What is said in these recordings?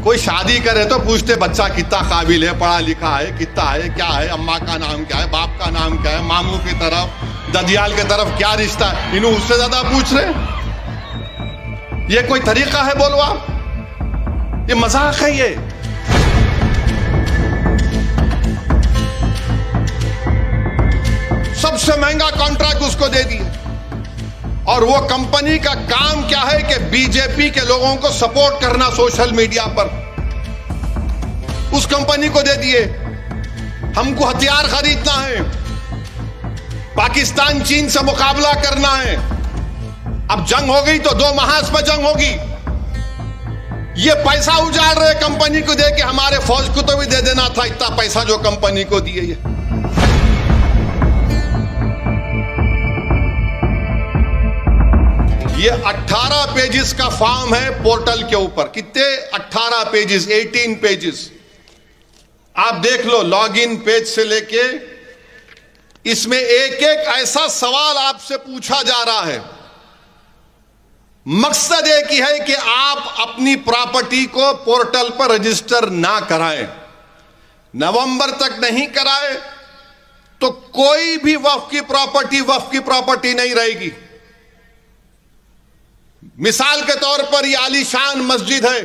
कोई शादी करे तो पूछते बच्चा कितना काबिल है, पढ़ा लिखा है, कितना है, क्या है, अम्मा का नाम क्या है, बाप का नाम क्या है, मामू की तरफ, ददियाल की तरफ क्या रिश्ता है, इन्हों उससे ज्यादा पूछ रहे। ये कोई तरीका है बोलो आप? ये मजाक है ये। सबसे महंगा कॉन्ट्रैक्ट उसको दे दिए और वो कंपनी का काम क्या है कि बीजेपी के लोगों को सपोर्ट करना सोशल मीडिया पर, उस कंपनी को दे दिए। हमको हथियार खरीदना है, पाकिस्तान चीन से मुकाबला करना है। अब जंग हो गई तो 2 महाज पर जंग होगी। ये पैसा उजाड़ रहे कंपनी को दे के, हमारे फौज को तो भी दे देना था इतना पैसा जो कंपनी को दिए। ये 18 पेजेस का फॉर्म है पोर्टल के ऊपर। कितने? 18 पेजेस, 18 पेजेस। आप देख लो लॉगिन पेज से लेके, इसमें एक एक ऐसा सवाल आपसे पूछा जा रहा है। मकसद एक ही है कि आप अपनी प्रॉपर्टी को पोर्टल पर रजिस्टर ना कराएं। नवंबर तक नहीं कराए तो कोई भी वक्फ की प्रॉपर्टी नहीं रहेगी। मिसाल के तौर पर ये आलीशान मस्जिद है,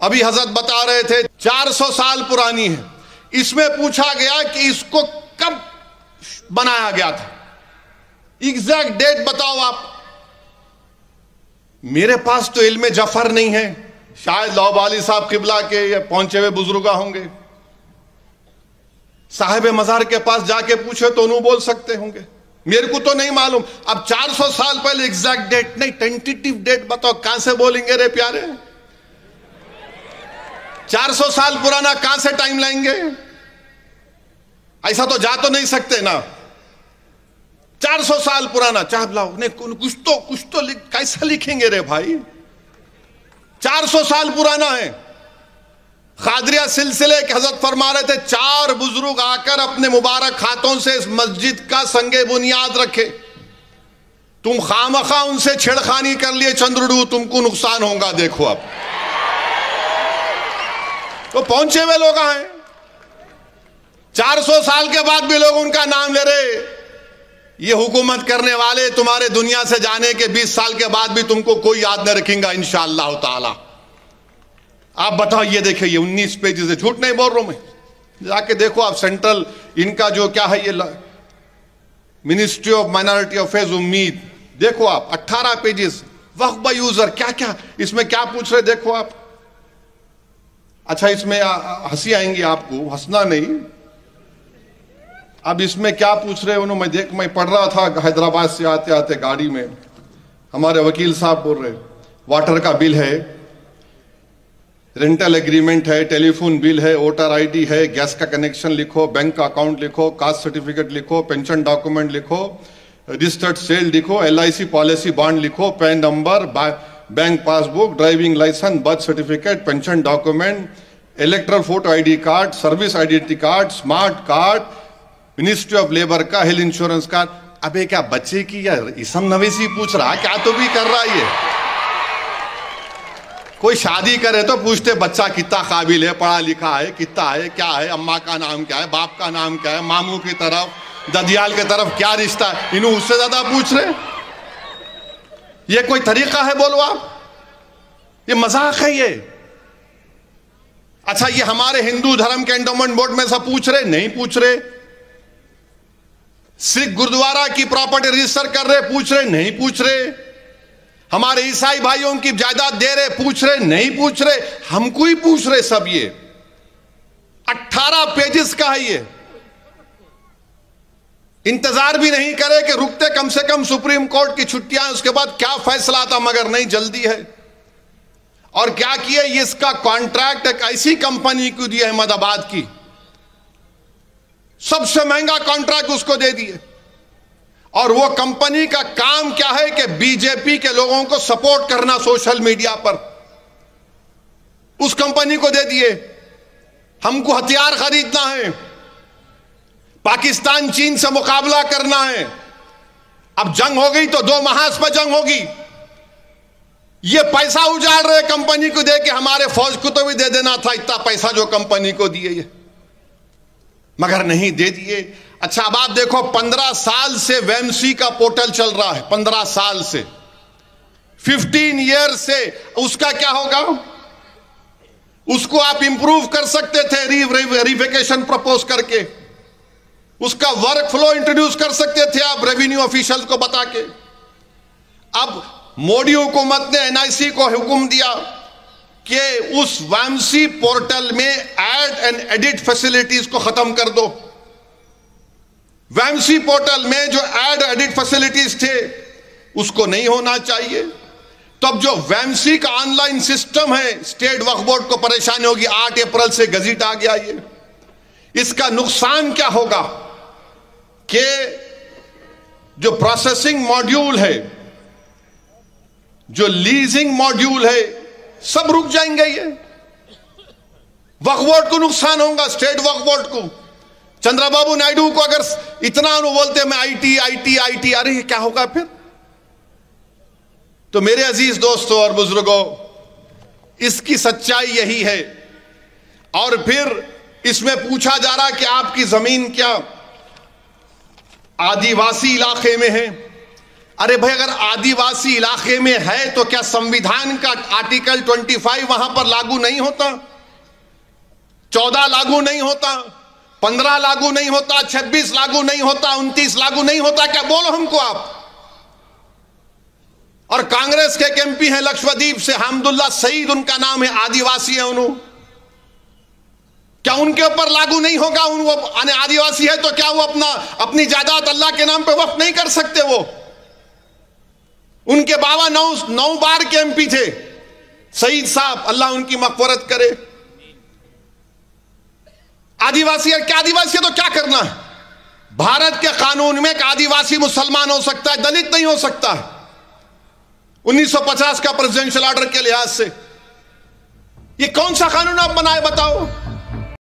अभी हजरत बता रहे थे 400 साल पुरानी है। इसमें पूछा गया कि इसको कब बनाया गया था, एग्जैक्ट डेट बताओ आप। मेरे पास तो इल्म जफर नहीं है, शायद लौबाली साहब किबला के या पहुंचे हुए बुजुर्ग होंगे। साहिब मजार के पास जाके पूछे तो उन्होंने बोल सकते होंगे, मेरे को तो नहीं मालूम। अब 400 साल पहले एग्जैक्ट डेट नहीं, टेंटेटिव डेट बताओ। कहां से बोलेंगे रे प्यारे? 400 साल पुराना कहां से टाइम लाएंगे? ऐसा तो जा तो नहीं सकते ना। 400 साल पुराना चाह लाओ, नहीं कुछ तो कैसे लिखेंगे रे भाई? 400 साल पुराना है। खादरिया सिलसिले के हजरत फरमा रहे थे 4 बुजुर्ग आकर अपने मुबारक हाथों से इस मस्जिद का संगे बुनियाद रखे। तुम खामखा उनसे छेड़खानी कर लिए चंद्रडू, तुमको नुकसान होगा। देखो अब तो पहुंचे हुए लोग हैं, 400 साल के बाद भी लोग उनका नाम ले रहे। ये हुकूमत करने वाले तुम्हारे दुनिया से जाने के 20 साल के बाद भी तुमको कोई याद न रखेगा इंशाअल्लाह ताला। आप बताओ, ये देखिए ये 19 पेजेस है, झूठ नहीं बोल रहा हूं मैं। जाके देखो आप, सेंट्रल इनका जो क्या है, ये मिनिस्ट्री ऑफ माइनॉरिटी अफेयर्स उम्मीद, देखो आप 18 पेजेस। वक्फ बाय यूजर क्या क्या इसमें क्या पूछ रहे देखो आप। अच्छा, इसमें हंसी आएंगी आपको, हंसना नहीं। अब इसमें क्या पूछ रहे उन्होंने, मैं पढ़ रहा था हैदराबाद से आते आते गाड़ी में, हमारे वकील साहब बोल रहे वाटर का बिल है, रेंटल एग्रीमेंट है, टेलीफोन बिल है, वोटर आईडी है, गैस का कनेक्शन लिखो, बैंक का अकाउंट लिखो, कास्ट सर्टिफिकेट लिखो, पेंशन डॉक्यूमेंट लिखो, रजिस्टर्ड सेल लिखो, LIC पॉलिसी बॉन्ड लिखो, PAN number, bank passbook, driving licence, birth certificate, pension document, electoral photo ID card, service identity card, smart card, ministry of labour का, health insurance card. अबे क्या बच्चे की या इसम नवेसी पूछ रहा, क्या तो भी कर रहा है ये। कोई शादी करे तो पूछते बच्चा कितना काबिल है, पढ़ा लिखा है, कितना है, क्या है, अम्मा का नाम क्या है, बाप का नाम क्या है, मामू की तरफ, ददियाल की तरफ क्या रिश्ता है, इन्हों उससे ज्यादा पूछ रहे। ये कोई तरीका है बोलो आप? ये मजाक है ये। अच्छा, ये हमारे हिंदू धर्म के एंडोमेंट बोर्ड में सब पूछ रहे? नहीं पूछ रहे। सिख गुरुद्वारा की प्रॉपर्टी रजिस्टर कर रहे? पूछ रहे? नहीं पूछ रहे। हमारे ईसाई भाइयों की जायदाद दे रहे? पूछ रहे? नहीं पूछ रहे। हमको ही पूछ रहे सब। ये 18 पेजेस का है ये। इंतजार भी नहीं करे कि रुकते कम से कम सुप्रीम कोर्ट की छुट्टियां, उसके बाद क्या फैसला आता, मगर नहीं, जल्दी है। और क्या किए, इसका कॉन्ट्रैक्ट एक ऐसी कंपनी को दिया अहमदाबाद की, सबसे महंगा कॉन्ट्रैक्ट उसको दे दिए। और वो कंपनी का काम क्या है कि बीजेपी के लोगों को सपोर्ट करना सोशल मीडिया पर, उस कंपनी को दे दिए। हमको हथियार खरीदना है, पाकिस्तान चीन से मुकाबला करना है। अब जंग हो गई तो 2 महाज पर जंग होगी। ये पैसा उजाड़ रहे कंपनी को दे के, हमारे फौज को तो भी दे देना था इतना पैसा जो कंपनी को दिए ये, मगर नहीं दे दिए। अच्छा अब आप देखो 15 साल से वेमसी का पोर्टल चल रहा है, 15 साल से, 15 ईयर से, उसका क्या होगा? उसको आप इंप्रूव कर सकते थे वेरिफिकेशन प्रपोज करके, उसका वर्क फ्लो इंट्रोड्यूस कर सकते थे आप रेवेन्यू ऑफिशियल को बता के। अब मोदी हुकूमत ने एनआईसी को हुक्म दिया कि उस वेमसी पोर्टल में ऐड एंड एडिट फैसिलिटीज को खत्म कर दो। वेमसी पोर्टल में जो ऐड एडिट फैसिलिटीज थे उसको नहीं होना चाहिए। तो अब जो वेमसी का ऑनलाइन सिस्टम है, स्टेट वक्फ बोर्ड को परेशानी होगी, 8 अप्रैल से गजट आ गया ये। इसका नुकसान क्या होगा कि जो प्रोसेसिंग मॉड्यूल है, जो लीजिंग मॉड्यूल है, सब रुक जाएंगे। ये वक्फ बोर्ड को नुकसान होगा, स्टेट वक्फ बोर्ड को। चंद्रबाबू नायडू को अगर इतना बोलते मैं आईटी आईटी आईटी, अरे क्या होगा फिर? तो मेरे अजीज दोस्तों और बुजुर्गों, इसकी सच्चाई यही है। और फिर इसमें पूछा जा रहा कि आपकी जमीन क्या आदिवासी इलाके में है? अरे भाई, अगर आदिवासी इलाके में है तो क्या संविधान का आर्टिकल 25 वहां पर लागू नहीं होता? 14 लागू नहीं होता? 15 लागू नहीं होता? 26 लागू नहीं होता? 29 लागू नहीं होता? क्या बोलो हमको आप। और कांग्रेस के एक एमपी हैं लक्षद्वीप से, हमदुल्ला सईद उनका नाम है, आदिवासी है उन्होंने, क्या उनके ऊपर लागू नहीं होगा? वो आदिवासी है तो क्या वो अपनी जायदाद अल्लाह के नाम पे वक्फ नहीं कर सकते? वो उनके बाबा 9 बार के एमपी थे, सईद साहब, अल्लाह उनकी मग़फ़िरत करे। आदिवासी है, क्या आदिवासी है तो क्या करना है? भारत के कानून में एक आदिवासी मुसलमान हो सकता है, दलित नहीं हो सकता है, 1950 का प्रेसिडेंशियल ऑर्डर के लिहाज से। ये कौन सा कानून आप बनाए बताओ?